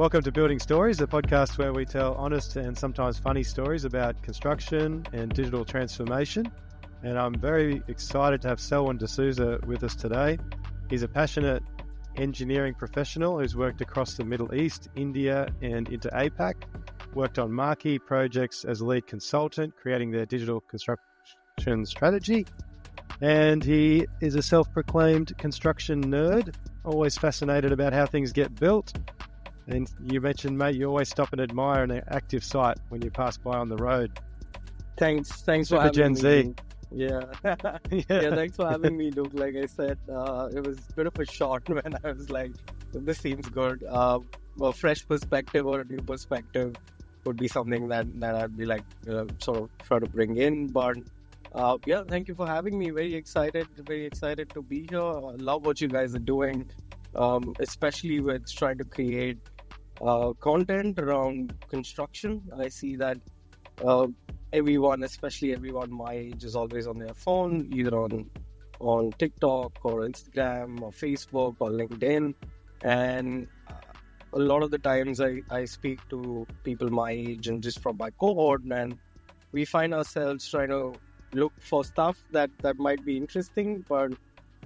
Welcome to Building Stories, a podcast where we tell honest and sometimes funny stories about construction and digital transformation. And I'm very excited to have Sellwyn Dsouza with us today. He's a passionate engineering professional who's worked across the Middle East, India, and into APAC, worked on marquee projects as a lead consultant, creating their digital construction strategy. And he is a self-proclaimed construction nerd, always fascinated about how things get built. And you mentioned, mate, you always stop and admire an active site when you pass by on the road. Thanks for having Gen me. Z. Yeah. Yeah, thanks for having me, Luke. Like I said, it was a bit of a shock when I was like, this seems good. A fresh perspective or a new perspective would be something that I'd be like, sort of try to bring in. But yeah, thank you for having me. Very excited to be here. I love what you guys are doing, especially with trying to create content around construction. I see that everyone, especially everyone my age, is always on their phone, either on TikTok or Instagram or Facebook or LinkedIn. And a lot of the times I speak to people my age and just from my cohort, and we find ourselves trying to look for stuff that might be interesting, but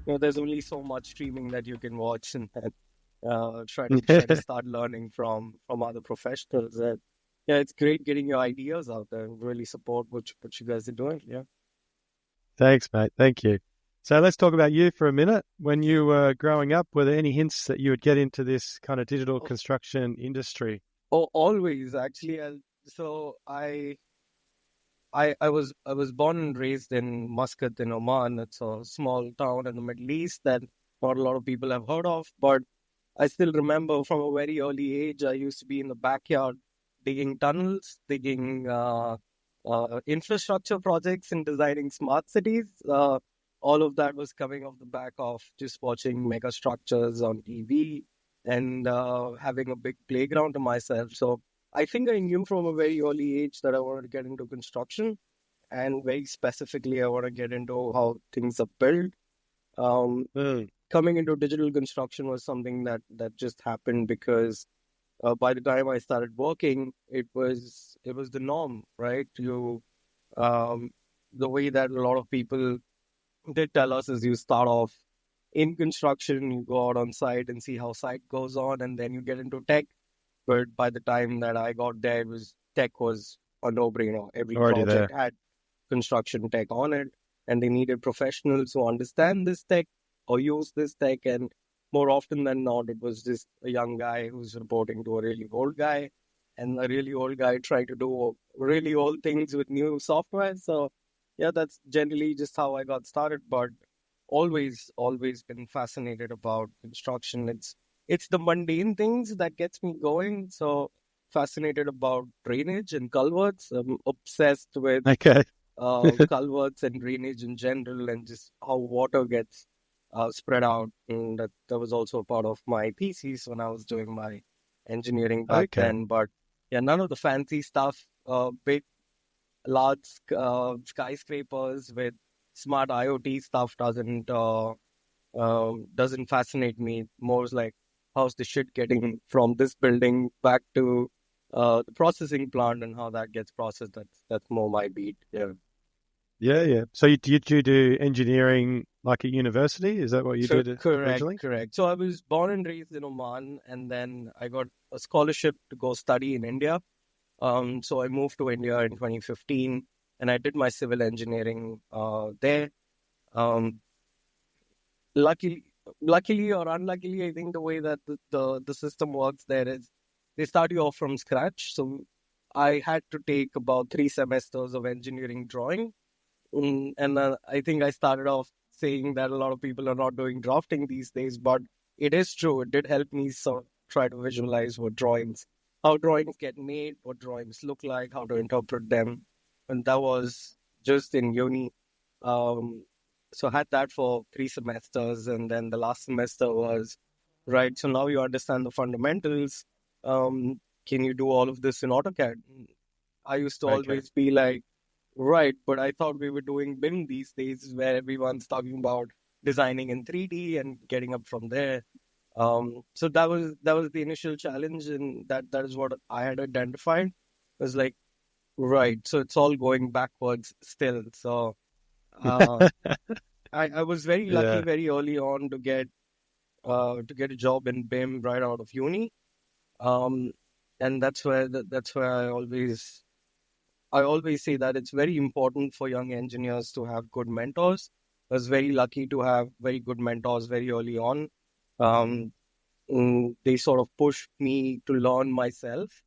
there's only so much streaming that you can watch and try to start learning from other professionals. And yeah, it's great getting your ideas out there and really support what you guys are doing. Yeah. Thanks, mate. Thank you. So let's talk about you for a minute. When you were growing up, were there any hints that you would get into this kind of digital construction industry? Oh, always, actually. I was born and raised in Muscat in Oman. It's a small town in the Middle East that not a lot of people have heard of, but I still remember from a very early age, I used to be in the backyard digging tunnels, digging infrastructure projects and designing smart cities. All of that was coming off the back of just watching mega structures on TV and having a big playground to myself. So I think I knew from a very early age that I wanted to get into construction, and very specifically, I want to get into how things are built. Coming into digital construction was something that just happened because by the time I started working, it was the norm, right? The way that a lot of people did tell us is you start off in construction, you go out on site and see how site goes on, and then you get into tech. But by the time that I got there, tech was a no-brainer. Every Already project there. had construction tech on it, and they needed professionals who understand this tech or use this tech. And more often than not, it was just a young guy who's reporting to a really old guy, and a really old guy trying to do really old things with new software. So yeah, that's generally just how I got started. But always been fascinated about construction. It's the mundane things that gets me going. So fascinated about drainage and culverts. I'm obsessed with culverts and drainage in general, and just how water gets spread out. And that was also a part of my thesis when I was doing my engineering back then. But yeah, none of the fancy stuff, big, large skyscrapers with smart IoT stuff doesn't fascinate me. More is like, how's the shit getting from this building back to the processing plant and how that gets processed. That's more my beat. Yeah. So did you do engineering like at university? Is that what you did originally? Correct. So I was born and raised in Oman, and then I got a scholarship to go study in India. So I moved to India in 2015, and I did my civil engineering there. Luckily or unluckily, I think the way that the system works there is they start you off from scratch. So I had to take about 3 semesters of engineering drawing. And I think I started off saying that a lot of people are not doing drafting these days, but it is true. It did help me sort of try to visualize how drawings get made, what drawings look like, how to interpret them. And that was just in uni. So I had that for 3 semesters, and then the last semester was, right, so now you understand the fundamentals. Can you do all of this in AutoCAD? I used to always be like, right, but I thought we were doing BIM these days where everyone's talking about designing in 3D and getting up from there. So that was the initial challenge, and that is what I had identified. It was like, right, so it's all going backwards still. So I was very lucky Yeah. very early on to get a job in BIM right out of uni. Um, and that's where I always say that it's very important for young engineers to have good mentors. I was very lucky to have very good mentors very early on. Um, they sort of pushed me to learn myself.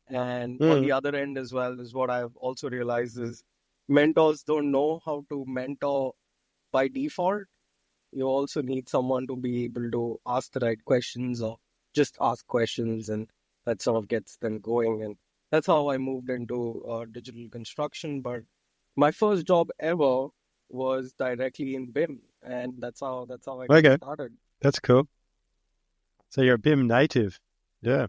And on Mm. the other end as well is what I've also realized is mentors don't know how to mentor by default. You also need someone to be able to ask the right questions or just ask questions, and that sort of gets them going. And that's how I moved into digital construction. But my first job ever was directly in BIM, and that's how I got Okay. started. That's cool. So you're a BIM native. Yeah.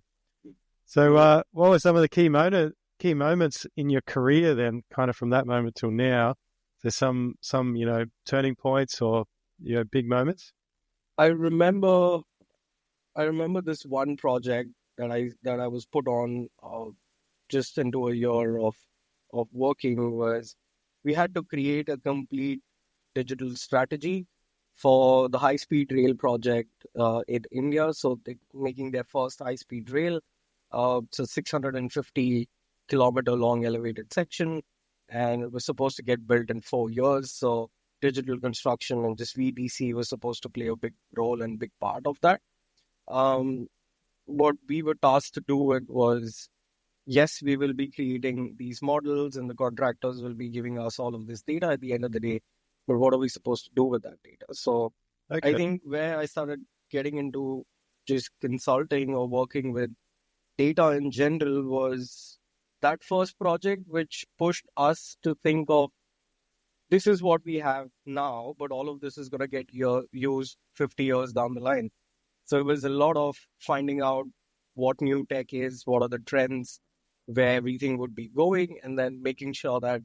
So what were some of the key moments in your career then, kind of from that moment till now? There's some turning points or big moments? I remember this one project that I was put on just into a year of working. Was we had to create a complete digital strategy for the high speed rail project in India. So they making their first high speed rail. It's a 650-kilometer long elevated section, and it was supposed to get built in 4 years. So digital construction and just VDC was supposed to play a big role and big part of that. Um, what we were tasked to do it was, yes, we will be creating these models and the contractors will be giving us all of this data at the end of the day. But what are we supposed to do with that data? So I Okay. think where I started getting into just consulting or working with data in general was that first project, which pushed us to think of this is what we have now, but all of this is going to get used 50 years down the line. So it was a lot of finding out what new tech is, what are the trends, where everything would be going, and then making sure that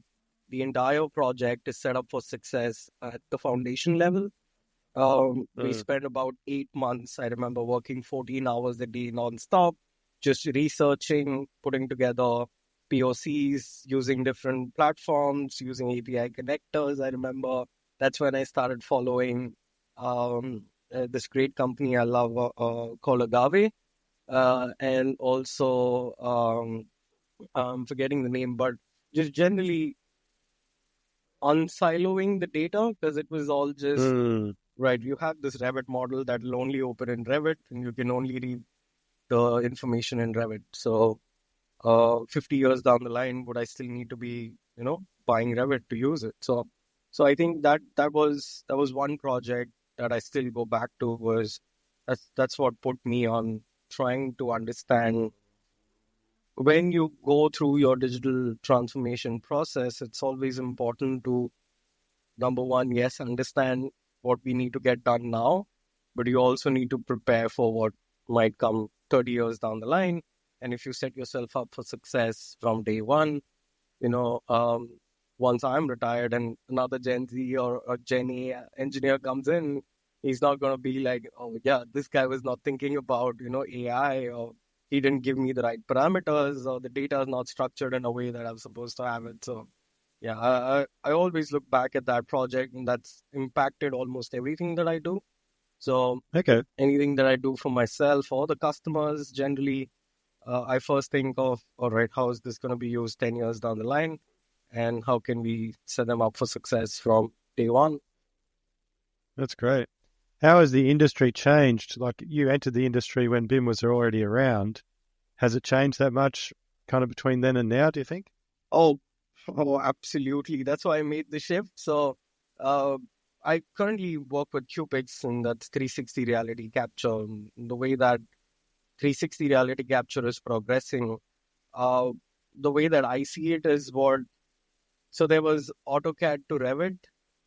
the entire project is set up for success at the foundation level. We Mm. spent about 8 months. I remember working 14 hours a day nonstop, just researching, putting together POCs, using different platforms, using API connectors. I remember that's when I started following this great company I love called Agave. And also, I'm forgetting the name, but just generally unsiloing the data, because it was all just Mm. right. You have this Revit model that will only open in Revit, and you can only read the information in Revit. So, 50 years down the line, would I still need to be, buying Revit to use it? So I think that was one project that I still go back to. Was that's what put me on trying to understand when you go through your digital transformation process. It's always important to, number one, yes, understand what we need to get done now, but you also need to prepare for what might come 30 years down the line. And if you set yourself up for success from day one, you know, um, once I'm retired and another Gen Z or a Gen A engineer comes in, he's not going to be like, oh, yeah, this guy was not thinking about, AI, or he didn't give me the right parameters, or the data is not structured in a way that I'm supposed to have it. So, yeah, I always look back at that project, and that's impacted almost everything that I do. So Okay. anything that I do for myself or the customers, generally, I first think of, all right, how is this going to be used 10 years down the line? And how can we set them up for success from day one? That's great. How has the industry changed? Like, you entered the industry when BIM was already around. Has it changed that much kind of between then and now, do you think? Oh, absolutely. That's why I made the shift. So uh, I currently work with Cupics, and that's 360 reality capture. And the way that 360 reality capture is progressing, uh, the way that I see it is what, so there was AutoCAD to Revit,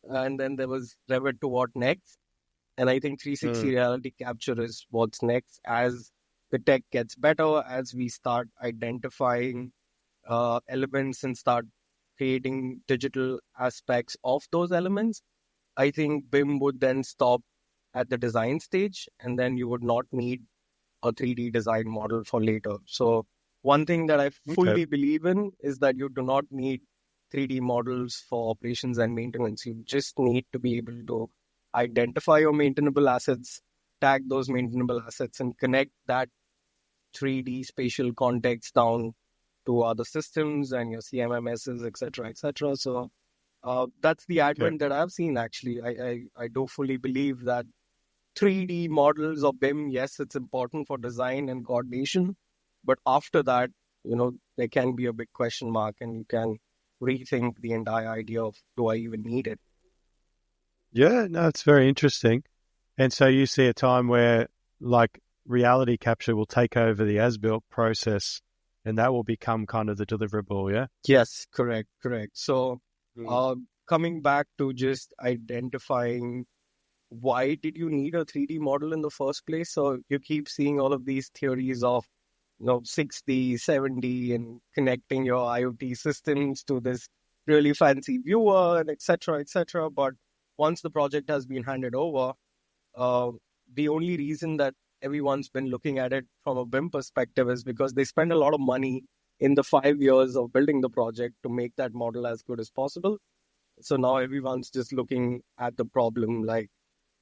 and then there was Revit to what next. And I think 360 Mm. reality capture is what's next as the tech gets better, as we start identifying elements and start creating digital aspects of those elements. I think BIM would then stop at the design stage, and then you would not need a 3D design model for later. So one thing that I fully believe in is that you do not need 3D models for operations and maintenance. You just need to be able to identify your maintainable assets, tag those maintainable assets, and connect that 3D spatial context down to other systems and your CMMSs, etc., etc. So that's the advent that I've seen. Actually, I do fully believe that 3D models of BIM, yes, it's important for design and coordination, but after that, there can be a big question mark, and you can rethink the entire idea of, do I even need it? Yeah, no, it's very interesting. And so you see a time where like reality capture will take over the as-built process, and that will become kind of the deliverable, yeah? Yes, correct. So coming back to just identifying why did you need a 3D model in the first place? So you keep seeing all of these theories of 6D, 7D, and connecting your IoT systems to this really fancy viewer, and etc., etc. But once the project has been handed over, the only reason that everyone's been looking at it from a BIM perspective is because they spend a lot of money in the 5 years of building the project to make that model as good as possible. So now everyone's just looking at the problem like,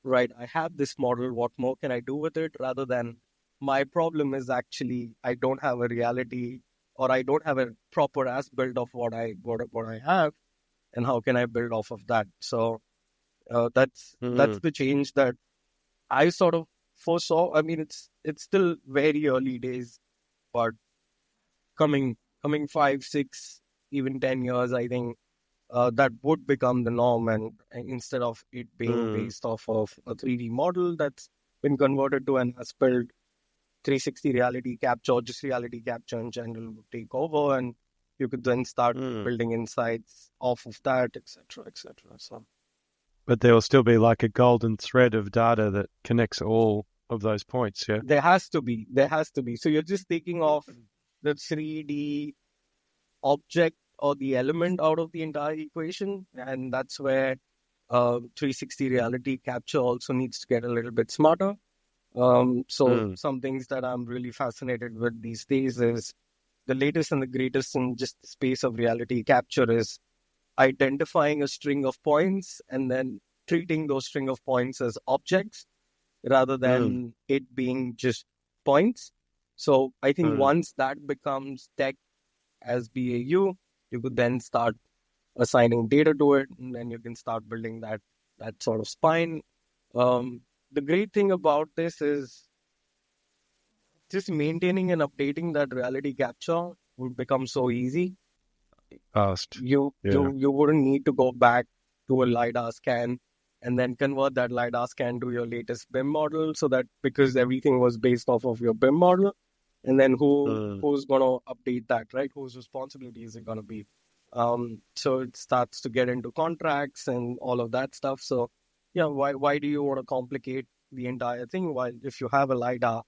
right, I have this model, what more can I do with it? Rather than, my problem is actually I don't have a reality, or I don't have a proper as build of what I have, and how can I build off of that? So that's the change that I sort of foresaw. I mean, it's still very early days, but coming 5, 6, even 10 years, I think that would become the norm, and instead of it being based off of a 3D model that's been converted to an as-built, 360 reality capture, or just reality capture in general would take over, and you could then start building insights off of that, etc., etc. So, but there will still be like a golden thread of data that connects all of those points, yeah? There has to be. So you're just taking off the 3D object or the element out of the entire equation, and that's where 360 reality capture also needs to get a little bit smarter. Some things that I'm really fascinated with these days is the latest and the greatest in just the space of reality capture is identifying a string of points and then treating those string of points as objects rather than it being just points. So I think once that becomes tech as BAU, you could then start assigning data to it, and then you can start building that sort of spine. The great thing about this is just maintaining and updating that reality capture would become so easy. Fast. You wouldn't need to go back to a LiDAR scan and then convert that LiDAR scan to your latest BIM model, so that because everything was based off of your BIM model, and then who's going to update that, right? Whose responsibility is it going to be? So it starts to get into contracts and all of that stuff. So yeah, why do you want to complicate the entire thing? While if you have a LiDAR,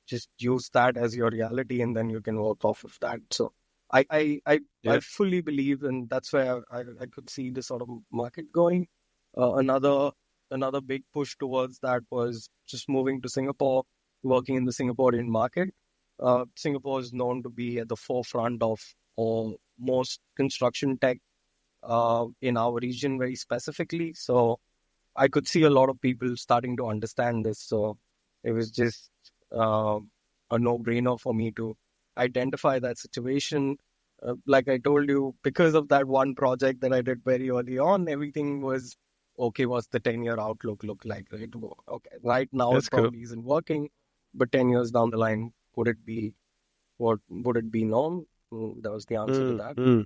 just use that as your reality, and then you can work off of that. So I fully believe, and that's where I could see the sort of market going. Another big push towards that was just moving to Singapore, working in the Singaporean market. Singapore is known to be at the forefront of most construction tech in our region very specifically. So I could see a lot of people starting to understand this. So it was just a no-brainer for me to identify that situation. Like I told you, because of that one project that I did very early on, everything was okay. What's the 10-year outlook look like? Right? Okay, right now it probably isn't working, but 10 years down the line, would it be norm? That was the answer to that.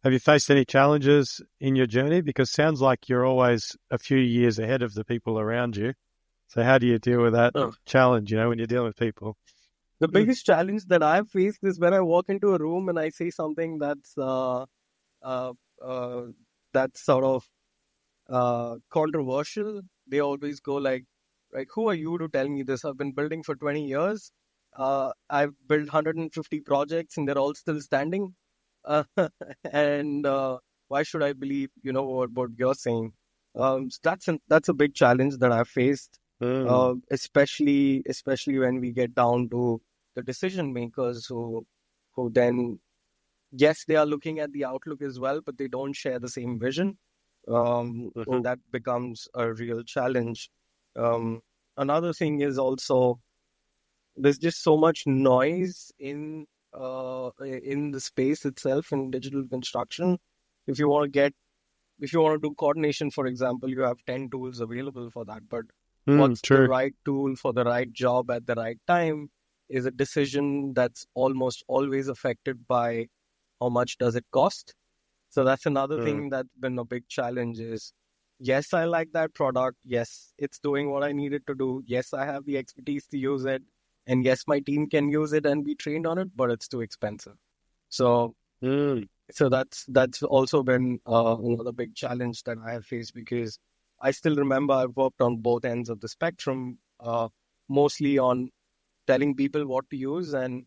Have you faced any challenges in your journey? Because it sounds like you're always a few years ahead of the people around you. So how do you deal with that challenge, when you're dealing with people? The biggest challenge that I've faced is when I walk into a room and I say something that's sort of controversial. They always go like, who are you to tell me this? I've been building for 20 years. I've built 150 projects and they're all still standing. And why should I believe, what you're saying? So that's a big challenge that I've faced, especially when we get down to the decision makers who then, yes, they are looking at the outlook as well, but they don't share the same vision. And that becomes a real challenge. Another thing is also there's just so much noise in the space itself in digital construction. If you want to get if you want to do coordination, for example, you have 10 tools available for that. But what's the True. right tool for the right job at the right time is a decision that's almost always affected by how much does it cost. So that's another thing that's been a big challenge is, yes, I like that product. Yes, it's doing what I need it to do. Yes, I have the expertise to use it. And yes, my team can use it and be trained on it, but it's too expensive. So so that's also been another big challenge that I have faced, because I still remember I've worked on both ends of the spectrum, mostly on telling people what to use, and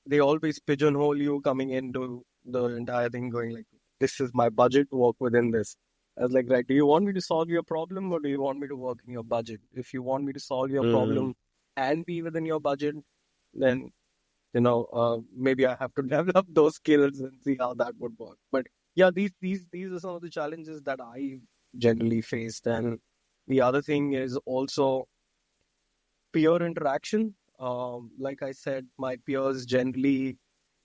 they always pigeonhole you coming into the entire thing going like, this is my budget, work within this. I was like, right, do you want me to solve your problem or do you want me to work in your budget? If you want me to solve your problem and be within your budget, then maybe I have to develop those skills and see how that would work. But yeah, these are some of the challenges that I generally faced. And the other thing is also peer interaction. Like I said, my peers generally,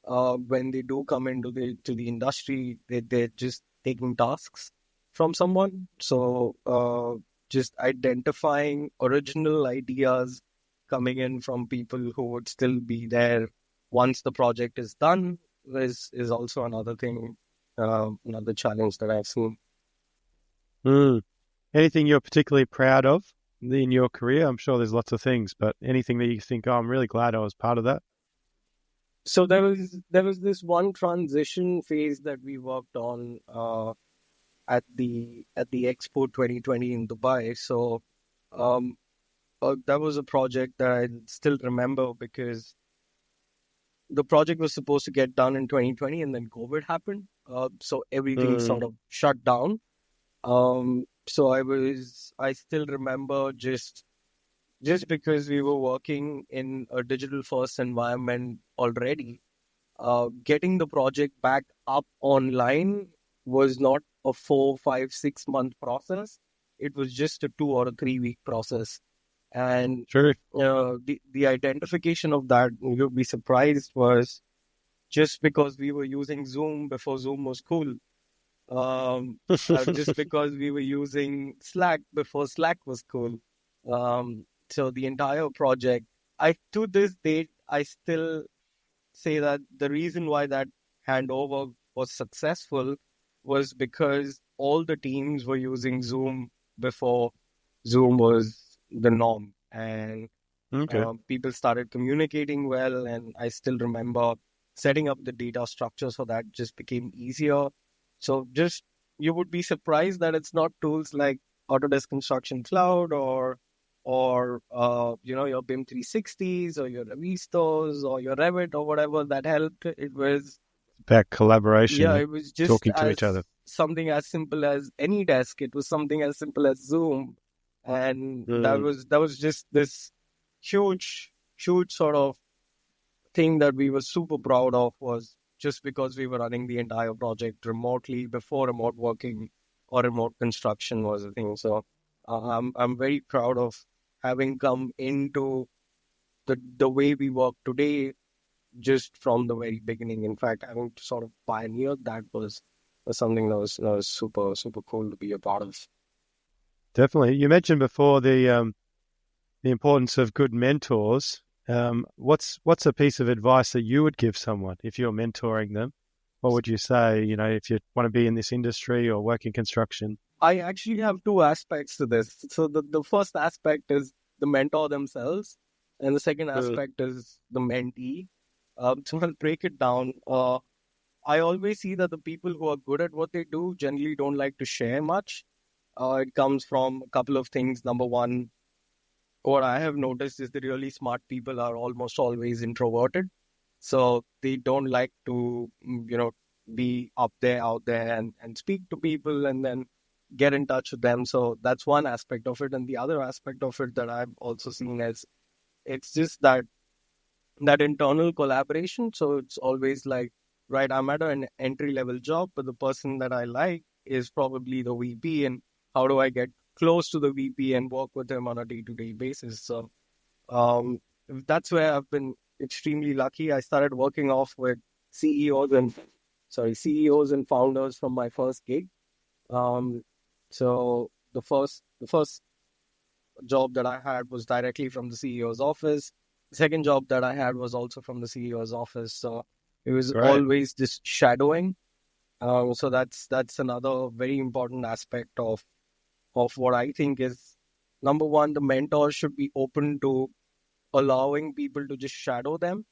when they do come into the industry, they're just taking tasks from someone. So just identifying original ideas coming in from people who would still be there once the project is done is also another thing, another challenge that I've seen. Anything you're particularly proud of in your career? I'm sure there's lots of things, but anything that you think, oh, I'm really glad I was part of that? So there was this one transition phase that we worked on at the Expo 2020 in Dubai. So that was a project that I still remember, because the project was supposed to get done in 2020 and then COVID happened. So everything sort of shut down. So I still remember just because we were working in a digital first environment already, getting the project back up online was not a 4, 5, 6 month process. It was just a 2 or a 3 week process. And True. the identification of that, you'll be surprised, was just because we were using Zoom before Zoom was cool. Just because we were using Slack before Slack was cool. So the entire project, to this date, I still say that the reason why that handover was successful was because all the teams were using Zoom before Zoom was the norm, and people started communicating well. And I still remember setting up the data structures for that just became easier. So just, you would be surprised that it's not tools like Autodesk Construction Cloud or your BIM 360s or your Revistos or your Revit or whatever that helped. It was about collaboration. Yeah, it was just talking to each other. Something as simple as AnyDesk. It was something as simple as Zoom, and that was just this huge sort of thing that we were super proud of, was just because we were running the entire project remotely before remote working or remote construction was a thing. So I'm very proud of having come into the way we work today just from the very beginning. In fact, having sort of pioneered that was something that was super, super cool to be a part of. Definitely. You mentioned before the importance of good mentors. What's a piece of advice that you would give someone if you're mentoring them? What would you say, if you want to be in this industry or work in construction? I actually have two aspects to this. So the first aspect is the mentor themselves, and the second aspect is the mentee. So I'll break it down. I always see that the people who are good at what they do generally don't like to share much. It comes from a couple of things. Number one, what I have noticed is the really smart people are almost always introverted. So they don't like to, be out there and speak to people and then get in touch with them. So that's one aspect of it. And the other aspect of it that I've also seen is it's just that internal collaboration. So it's always like, right, I'm at an entry level job, but the person that I like is probably the VP, and how do I get close to the VP and work with him on a day-to-day basis? So um, that's where I've been extremely lucky. I started working off with CEOs and founders from my first gig. So the first job that I had was directly from the CEO's office. The second job that I had was also from the CEO's office. So it was Great. always just shadowing. So that's another very important aspect of what I think is, number one, the mentor should be open to allowing people to just shadow them.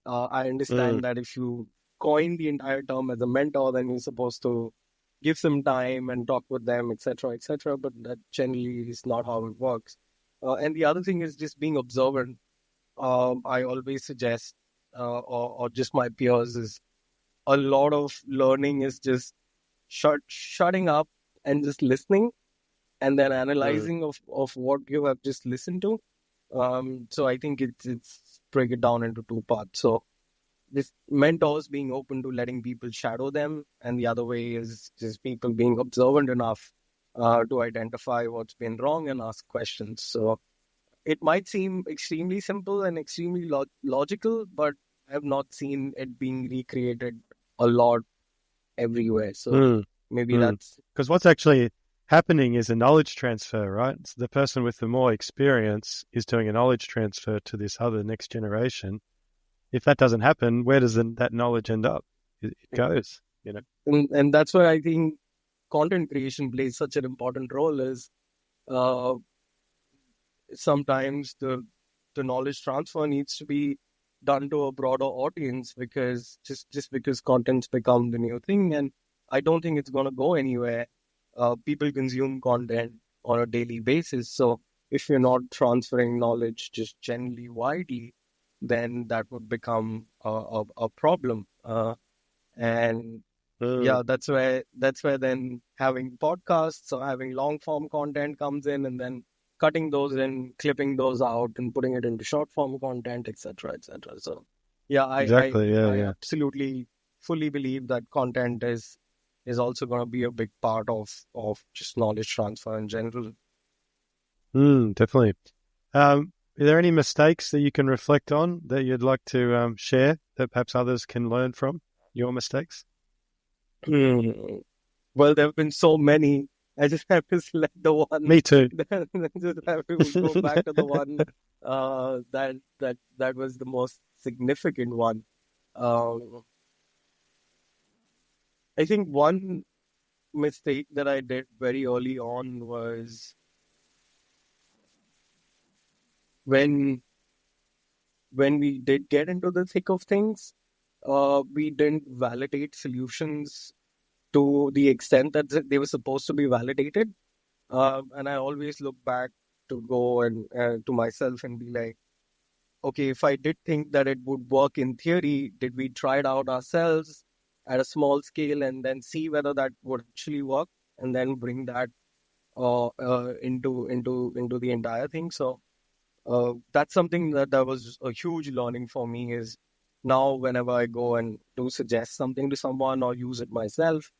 I understand that if you coin the entire term as a mentor, then you're supposed to give some time and talk with them, etc., etc. But that generally is not how it works. And the other thing is just being observant. I always suggest, or just my peers, is a lot of learning is just shutting up and just listening, and then analyzing of what you have just listened to. So I think it's break it down into two parts. So this mentors being open to letting people shadow them, and the other way is just people being observant enough to identify what's been wrong and ask questions. So it might seem extremely simple and extremely logical, but I have not seen it being recreated a lot everywhere. So maybe that's because what's actually happening is a knowledge transfer, right? So the person with the more experience is doing a knowledge transfer to this other next generation. If that doesn't happen, where does that knowledge end up? It goes, you know. And that's why I think content creation plays such an important role. Is sometimes the knowledge transfer needs to be done to a broader audience, because just because content's become the new thing, and I don't think it's going to go anywhere. People consume content on a daily basis. So if you're not transferring knowledge just generally widely, then that would become a problem. And yeah, that's where then having podcasts or having long form content comes in, and then cutting those in, clipping those out, and putting it into short form content, etc., etc. So yeah, I absolutely fully believe that content is also going to be a big part of just knowledge transfer in general. Definitely. Are there any mistakes that you can reflect on that you'd like to share that perhaps others can learn from your mistakes? Well, there have been so many. I just have to select the one. Me too. Just have to go back to the one that was the most significant one. I think one mistake that I did very early on was when we did get into the thick of things, we didn't validate solutions to the extent that they were supposed to be validated. And I always look back to go and to myself and be like, okay, if I did think that it would work in theory, did we try it out ourselves at a small scale and then see whether that would actually work, and then bring that into the entire thing. So that's something that was a huge learning for me. Is now whenever I go and do suggest something to someone or use it myself,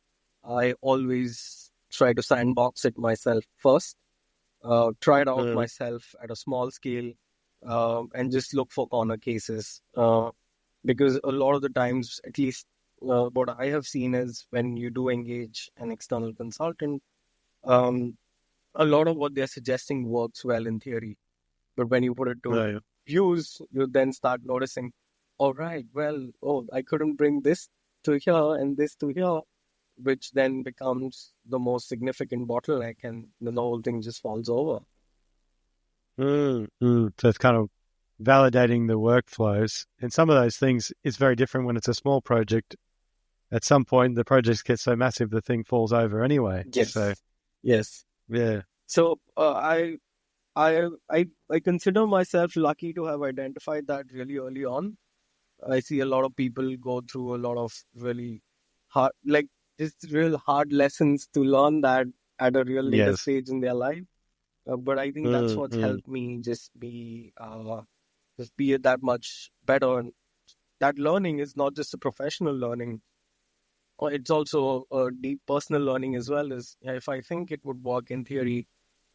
I always try to sandbox it myself first, try it out myself at a small scale, and just look for corner cases. Because a lot of the times, at least what I have seen is, when you do engage an external consultant, a lot of what they're suggesting works well in theory. But when you put it to use, you then start noticing, all right, well, I couldn't bring this to here and this to here, which then becomes the most significant bottleneck, and the whole thing just falls over. So it's kind of validating the workflows. And some of those things is very different when it's a small project. At some point, the projects get so massive, the thing falls over anyway. Yes. So, yes. Yeah. So I consider myself lucky to have identified that really early on. I see a lot of people go through a lot of really hard, like just real hard lessons to learn that at a real later Yes. stage in their life. But I think that's what's helped me just be that much better. And that learning is not just a professional learning, or it's also a deep personal learning as well. Is if I think it would work in theory,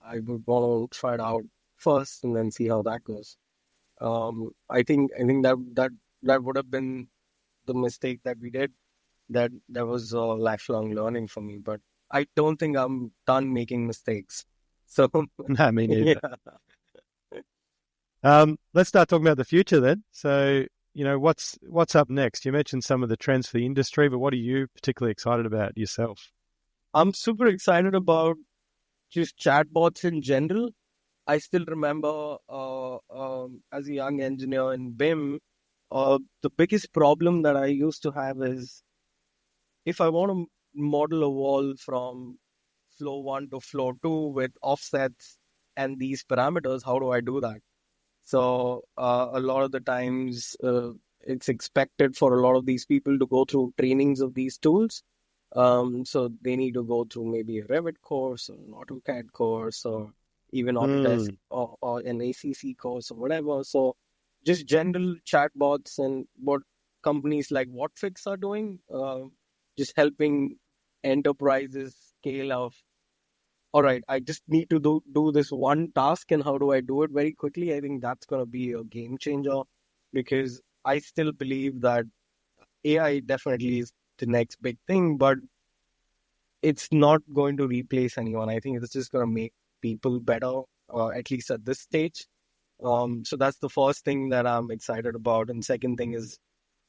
I would want to try it out first and then see how that goes. I think that would have been the mistake that we did. That was a lifelong learning for me. But I don't think I'm done making mistakes. So No, me yeah. neither. Let's start talking about the future then. So, what's up next? You mentioned some of the trends for the industry, but what are you particularly excited about yourself? I'm super excited about just chatbots in general. I still remember as a young engineer in BIM, the biggest problem that I used to have is if I want to model a wall from flow 1 to flow 2 with offsets and these parameters, how do I do that? So a lot of the times it's expected for a lot of these people to go through trainings of these tools. So they need to go through maybe a Revit course or an AutoCAD course or even Autodesk or an ACC course or whatever. So just general chatbots and what companies like WhatFix are doing, just helping enterprises scale of, all right, I just need to do this one task and how do I do it very quickly? I think that's going to be a game changer because I still believe that AI definitely is the next big thing, but it's not going to replace anyone. I think it's just going to make people better, at least at this stage. So that's the first thing that I'm excited about. And second thing is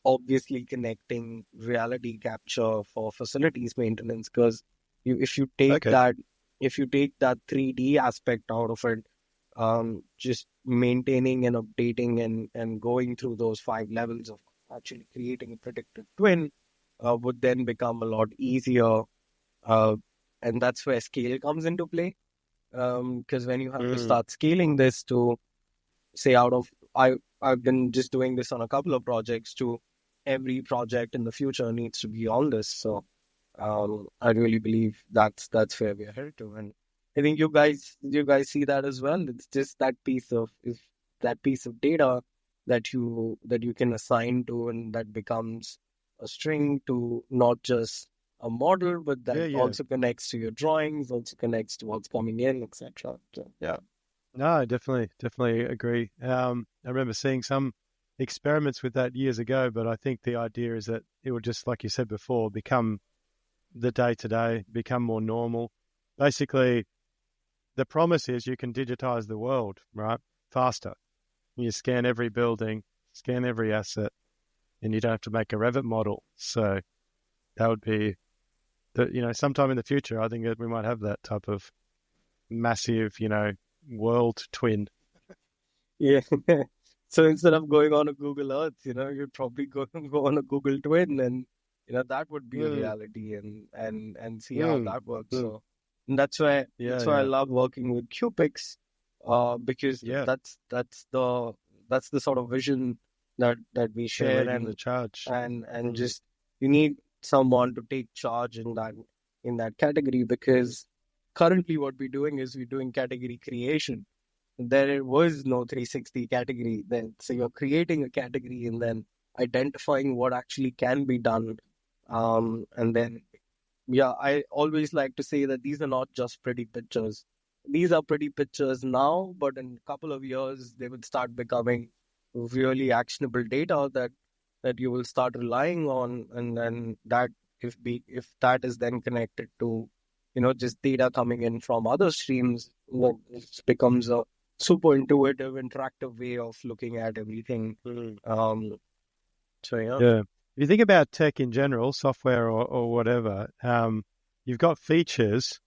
obviously connecting reality capture for facilities maintenance, because if you take Okay. that 3D aspect out of it, just maintaining and updating and going through those 5 levels of actually creating a predictive twin would then become a lot easier. And that's where scale comes into play. Because when you have to start scaling this to say I've been just doing this on a couple of projects to every project in the future needs to be on this. So I really believe that's where we're headed to. And I think you guys see that as well. It's just that piece of data that you can assign to, and that becomes a string to not just a model, but that Yeah. also connects to your drawings, also connects to what's coming in, etc. So, yeah. No, I definitely agree. I remember seeing some experiments with that years ago, but I think the idea is that it would just, like you said before, become the day-to-day, become more normal. Basically, the promise is you can digitize the world, right? Faster. You scan every building, scan every asset, and you don't have to make a Revit model. So that would be, sometime in the future, I think that we might have that type of massive, world twin. Yeah. So instead of going on a Google Earth, you'd probably go on a Google Twin, and that would be a reality, and see how that works. So and that's why I love working with Cupics, because that's the sort of vision that we They're share, leading the charge. and just you need someone to take charge in that category, because currently what we're doing is we're doing category creation. There was no 360 category then. So you're creating a category and then identifying what actually can be done. And then, I always like to say that these are not just pretty pictures. These are pretty pictures now, but in a couple of years, they will start becoming really actionable data that you will start relying on. And then if that is then connected to, just data coming in from other streams, it becomes a super intuitive, interactive way of looking at everything. So Yeah. If you think about tech in general, software or whatever, you've got features,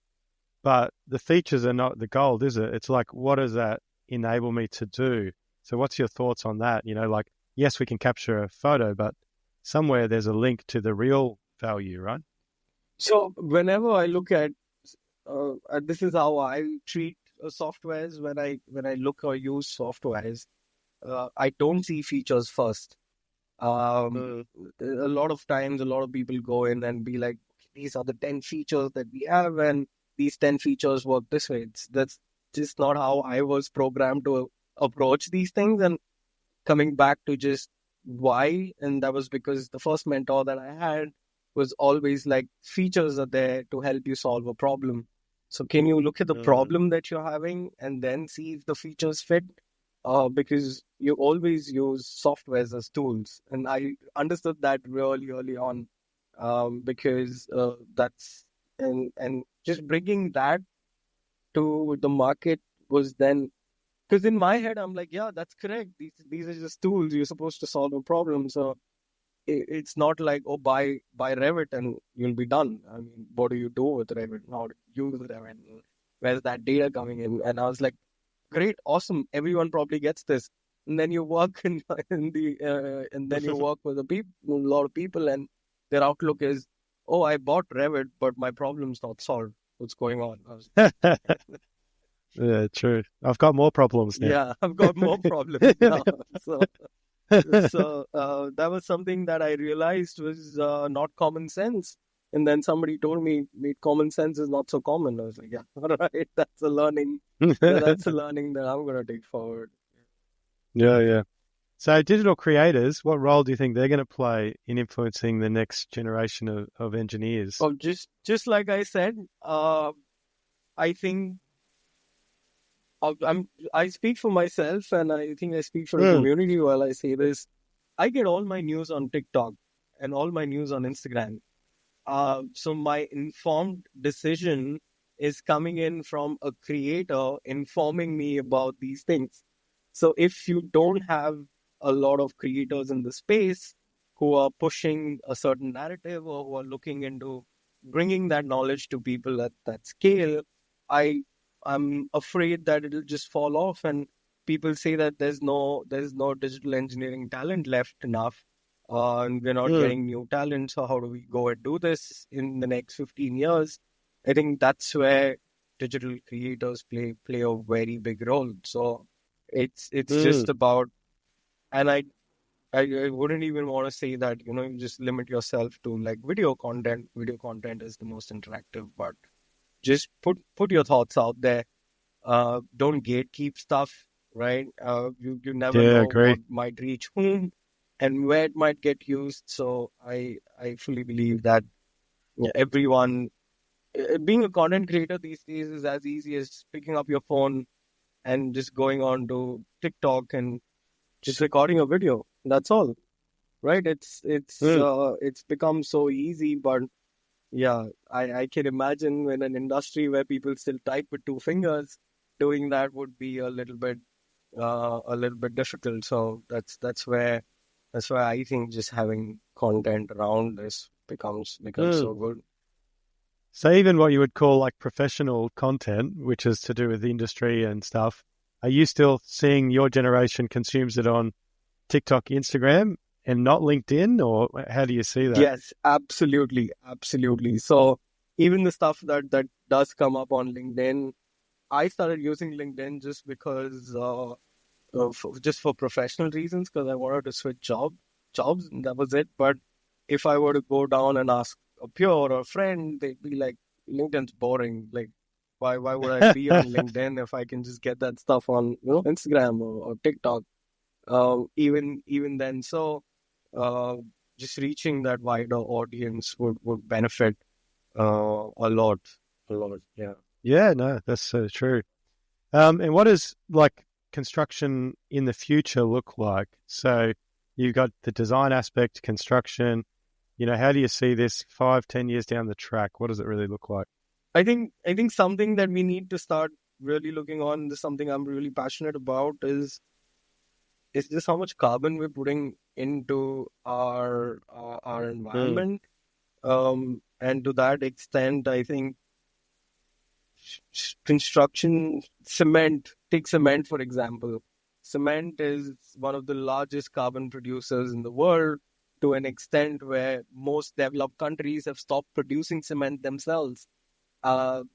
but the features are not the gold, is it? It's like, what does that enable me to do? So what's your thoughts on that? Like, yes, we can capture a photo, but somewhere there's a link to the real value, right? So whenever I look at this is how I treat softwares when I look or use softwares. I don't see features first. A lot of times, a lot of people go in and be like, these are the 10 features that we have, and these 10 features work this way. That's just not how I was programmed to approach these things. And coming back to just why, and that was because the first mentor that I had was always like, features are there to help you solve a problem. So can you look at the problem that you're having and then see if the features fit? Because you always use softwares as tools. And I understood that really early on, because that's, and just bringing that to the market was then, because in my head, I'm like, yeah, that's correct. These are just tools. You're supposed to solve a problem. So it's not like, oh, buy Revit and you'll be done. I mean, what do you do with Revit? How do you use Revit? Where's that data coming in? And I was like, great, awesome. Everyone probably gets this. And then you work and then you work with a lot of people, and their outlook is, oh, I bought Revit, but my problem's not solved. What's going on? Yeah, true. I've got more problems now. Yeah, I've got more problems now. So that was something that I realized was not common sense. And then somebody told me, common sense is not so common. I was like, yeah, all right, that's a learning. That's a learning that I'm going to take forward. Yeah. So digital creators, what role do you think they're going to play in influencing the next generation of engineers? Oh, just like I said, I think I speak for myself, and I think I speak for the community while I say this. I get all my news on TikTok and all my news on Instagram. So my informed decision is coming in from a creator informing me about these things. So if you don't have a lot of creators in the space who are pushing a certain narrative or who are looking into bringing that knowledge to people at that scale, I'm afraid that it'll just fall off, and people say that there's no digital engineering talent left enough, and we're not getting new talent. So how do we go and do this in the next 15 years? I think that's where digital creators play a very big role. So it's just about, and I wouldn't even want to say that, you just limit yourself to like video content. Video content is the most interactive, but just put your thoughts out there. Don't gatekeep stuff, right? You never know what might reach whom and where it might get used. So I fully believe that everyone, being a content creator these days is as easy as picking up your phone and just going on to TikTok and just recording a video. That's all, right? It's become so easy, but yeah, I can imagine in an industry where people still type with two fingers, doing that would be a little bit difficult. So that's where I think just having content around this becomes so good. So even what you would call like professional content, which is to do with the industry and stuff, are you still seeing your generation consumes it on TikTok, Instagram, and not LinkedIn, or how do you see that? Yes, absolutely. So even the stuff that does come up on LinkedIn, I started using LinkedIn just because, just for professional reasons, because I wanted to switch jobs, and that was it. But if I were to go down and ask a peer or a friend, they'd be like, LinkedIn's boring. Like, why would I be on LinkedIn if I can just get that stuff on Instagram or TikTok? Even then, so just reaching that wider audience would benefit a lot. Yeah, no, that's so true. And what does like construction in the future look like? So you've got the design aspect, construction. How do you see this 5-10 years down the track? What does it really look like? I think something that we need to start really looking on, this is something I'm really passionate about, is just how much carbon we're putting into our environment. And to that extent, I think construction, take cement for example. Cement is one of the largest carbon producers in the world, to an extent where most developed countries have stopped producing cement themselves.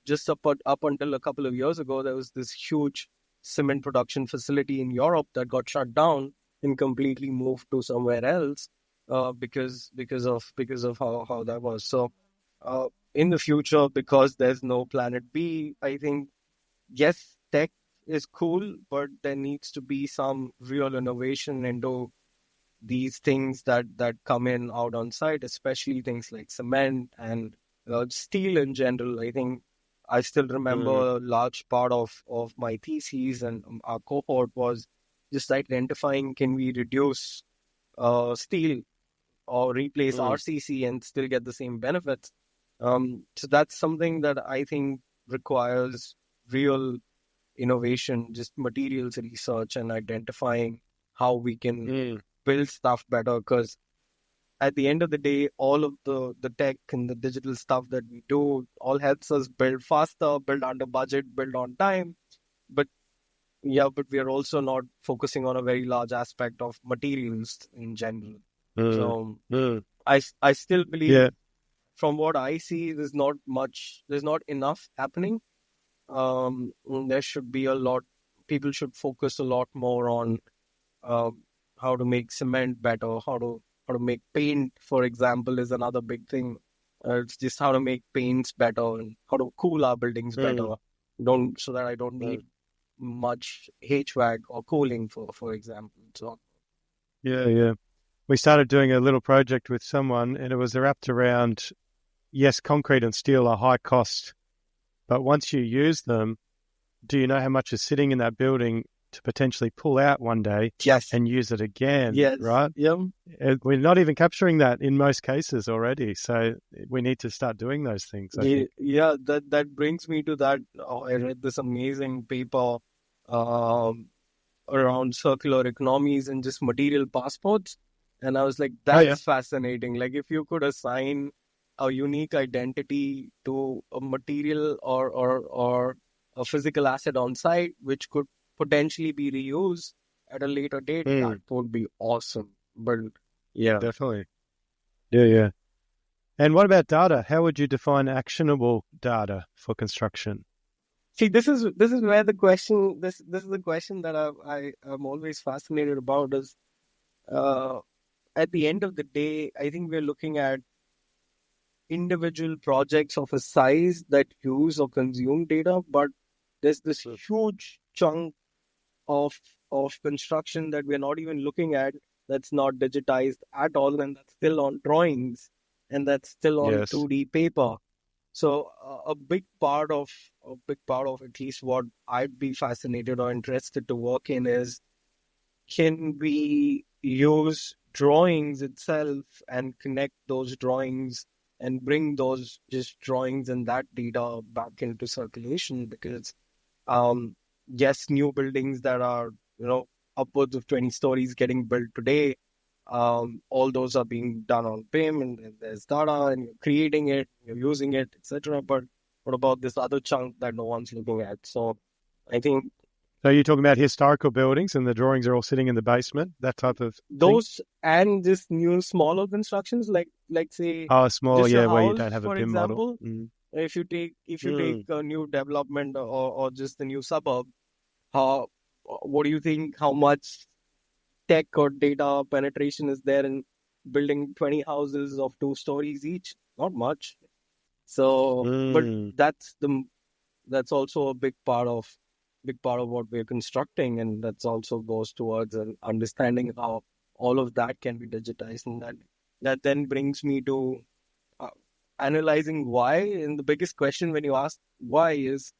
Just up until a couple of years ago, there was this huge cement production facility in Europe that got shut down and completely moved to somewhere else, because of how that was. So in the future, because there's no planet B, I think, yes, tech is cool, but there needs to be some real innovation into these things that come in out on site, especially things like cement and steel in general. I think I still remember Mm. a large part of my thesis and our cohort was just identifying, can we reduce steel or replace Mm. RCC and still get the same benefits. So that's something that I think requires real innovation, just materials research and identifying how we can Mm. build stuff better. Because at the end of the day, all of the tech and the digital stuff that we do all helps us build faster, build under budget, build on time. But but we are also not focusing on a very large aspect of materials in general. Mm. So Mm. I still believe, Yeah. from what I see, there's not enough happening. There should be a lot, people should focus a lot more on um, how to make cement better, how to make paint, for example, is another big thing. It's just how to make paints better and how to cool our buildings Mm. better. Don't So that I don't Mm. need much HVAC or cooling, for example. So Yeah. Yeah. We started doing a little project with someone, and it was wrapped around, yes, concrete and steel are high cost, but once you use them, do you know how much is sitting in that building to potentially pull out one day yes, and use it again, yes, right? yeah. We're not even capturing that in most cases already. So we need to start doing those things, I think. Yeah, that brings me to that. I read this amazing paper um, around circular economies and just material passports, and I was like, Oh, yeah. that's fascinating. Like, if you could assign a unique identity to a material or a physical asset on site, which could potentially be reused at a later date, that Mm, would be awesome. But yeah. definitely. Yeah, yeah. And what about data? How would you define actionable data for construction? See, this is where the question this is the question that I am always fascinated about is uh, at the end of the day, I think we're looking at individual projects of a size that use or consume data, but there's this Mm. huge chunk of construction that we're not even looking at, that's not digitized at all, and that's still on drawings, and that's still on Yes. 2D paper. So a big part of at least what I'd be fascinated or interested to work in is, can we use drawings itself and connect those drawings and bring those just drawings and that data back into circulation? Because yes, new buildings that are, upwards of 20 stories getting built today, all those are being done on BIM, and there's data and you're creating it, you're using it, etc. But what about this other chunk that no one's looking at? So I think So you're talking about historical buildings and the drawings are all sitting in the basement, that type of thing? those and just new smaller constructions, like say Oh, small, just a yeah, where you don't house, have a for BIM model. example. Mm. If you take Mm. a new development, or just the new suburb, how what do you think, how much tech or data penetration is there in building 20 houses of 2 stories each? Not much. So, but Mm. that's also a big part of what we're constructing, and that's also goes towards an understanding how all of that can be digitized, and that then brings me to uh, analyzing why. And the biggest question when you ask why is,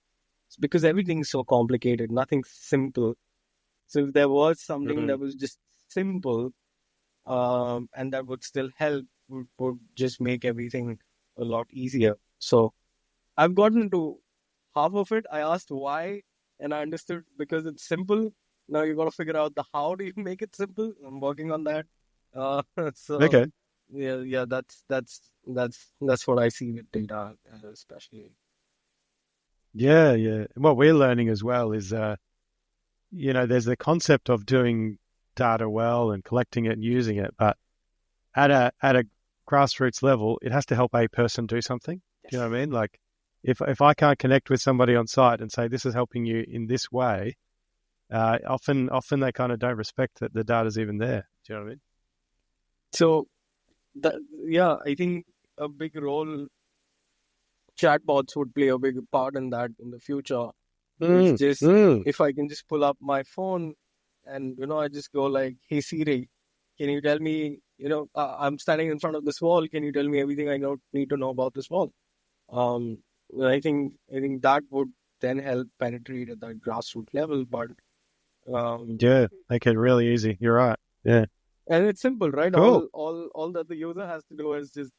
it's because everything's so complicated, nothing's simple. So if there was something Mm. that was just simple, and that would still help, would just make everything a lot easier. So I've gotten to half of it. I asked why, and I understood because it's simple. Now you got to figure out the how do you make it simple. I'm working on that. Uh, so Okay. yeah, that's what I see with data, especially. Yeah, yeah. What we're learning as well is, there's the concept of doing data well and collecting it and using it, but at a grassroots level, it has to help a person do something. Do you know what I mean? Like, if I can't connect with somebody on site and say this is helping you in this way, often they kind of don't respect that the data's even there. Do you know what I mean? So that, yeah, I think a big role chatbots would play a big part in that in the future. It's just if I can just pull up my phone and I just go like, "Hey Siri, can you tell me? I'm standing in front of this wall. Can you tell me everything I need to know about this wall?" Um, I think that would then help penetrate at that grassroots level. But yeah, make it really easy. You're right. Yeah, and it's simple, right? cool. All that the user has to do is just,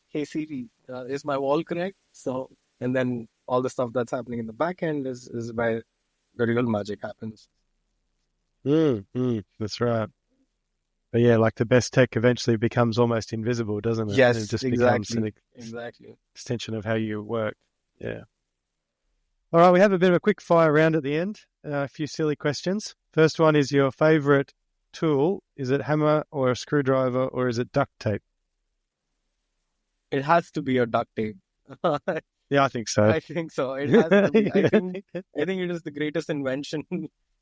"Hey Siri, is my wall correct?" So, and then all the stuff that's happening in the back end is where the real magic happens. That's right. But yeah, like the best tech eventually becomes almost invisible, doesn't it? Yes, And it just exactly. becomes an Exactly. extension of how you work. Yeah. All right, we have a bit of a quick fire round at the end. A few silly questions. First one is your favorite tool. Is it hammer or a screwdriver or is it duct tape? It has to be a duct tape. Yeah, I think so. I think so. It has to be. I think it is the greatest invention.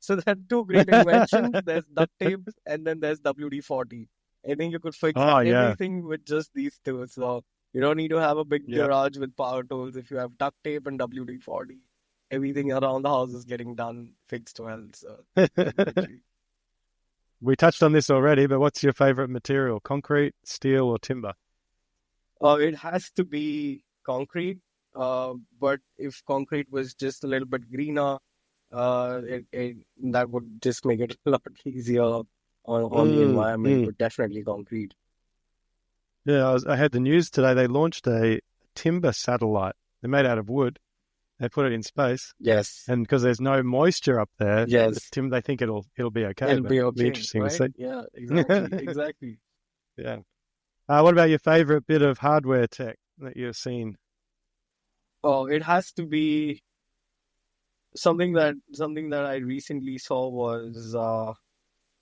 So there are two great inventions. There's duct tape and then there's WD-40. I think you could fix everything with just these two. So you don't need to have a big garage with power tools. If you have duct tape and WD-40, everything around the house is getting done, fixed well. So we touched on this already, but what's your favorite material? Concrete, steel, or timber? It has to be concrete. But if concrete was just a little bit greener, that would just make it a lot easier on the environment. But definitely concrete. Yeah, I had the news today. They launched a timber satellite. They're made out of wood. They put it in space. Yes. And because there's no moisture up there, yes, they think it'll be okay. It'll be okay. Interesting right? to see. Yeah, exactly. Exactly. Yeah. What about your favorite bit of hardware tech that you've seen? Oh, it has to be something that I recently saw was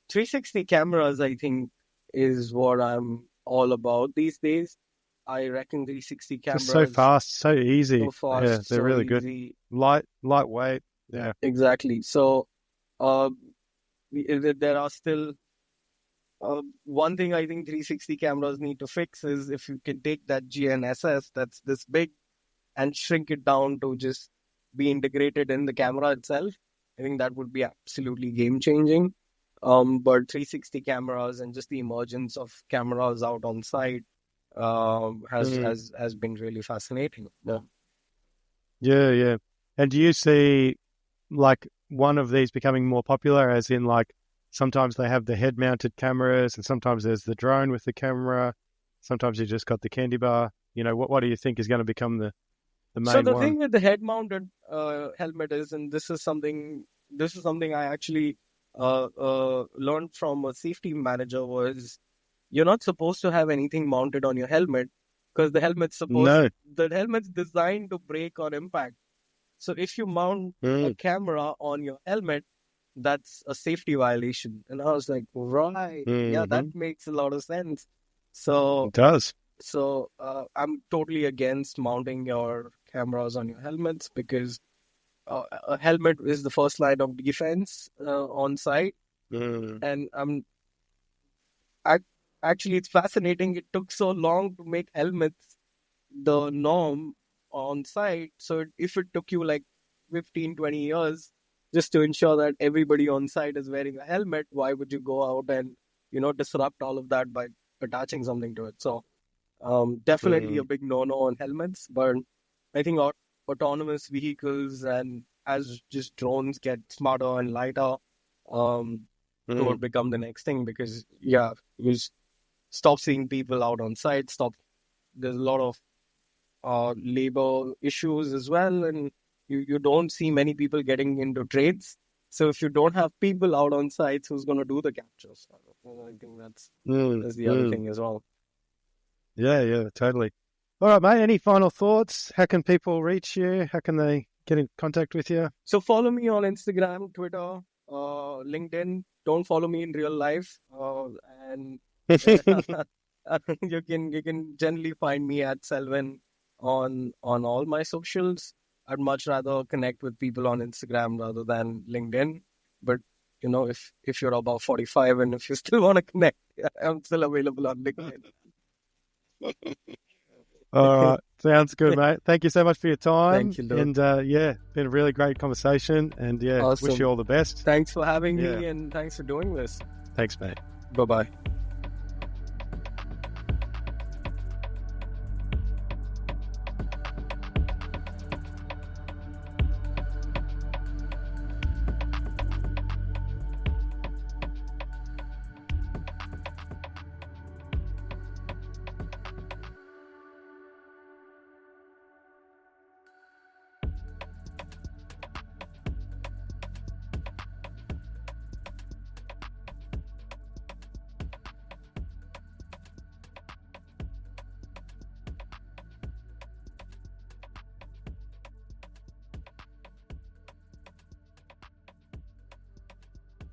360 cameras. I think is what I'm all about these days. I reckon 360 cameras. Just so fast, so easy. So fast, yeah, they're really easy. good. Lightweight. Yeah, exactly. So, there are still one thing I think 360 cameras need to fix is if you can take that GNSS that's this big and shrink it down to just be integrated in the camera itself. I think that would be absolutely game changing. But 360 cameras and just the emergence of cameras out on site has been really fascinating. Yeah. And do you see like one of these becoming more popular, as in like sometimes they have the head-mounted cameras and sometimes there's the drone with the camera. Sometimes you just got the candy bar. What do you think is going to become the main So the one? thing with the head-mounted helmet is, and this is something I actually learned from a safety manager, was you're not supposed to have anything mounted on your helmet because the helmet's designed to break on impact. So if you mount a camera on your helmet, that's a safety violation. And I was like, right, yeah, that makes a lot of sense. So it does. So I'm totally against mounting your cameras on your helmets because a helmet is the first line of defense on site. And actually, it's fascinating. It took so long to make helmets the norm on site. So if it took you like 15, 20 years just to ensure that everybody on site is wearing a helmet, why would you go out and, disrupt all of that by attaching something to it? So definitely a big no-no on helmets. But I think autonomous vehicles and as just drones get smarter and lighter, it will become the next thing because, you stop seeing people out on site. There's a lot of labor issues as well, and you don't see many people getting into trades. So if you don't have people out on sites, who's going to do the captures? I think that's the other thing as well. Yeah, totally. All right, mate. Any final thoughts? How can people reach you? How can they get in contact with you? So follow me on Instagram, Twitter, LinkedIn. Don't follow me in real life. And you can generally find me at Sellwyn on all my socials. I'd much rather connect with people on Instagram rather than LinkedIn. But if you're about 45 and if you still want to connect, I'm still available on LinkedIn. All right. Sounds good, mate. Thank you so much for your time. Thank you, Luke. And been a really great conversation. And Awesome. wish you all the best. Thanks for having me, and thanks for doing this. Thanks, mate. Bye-bye.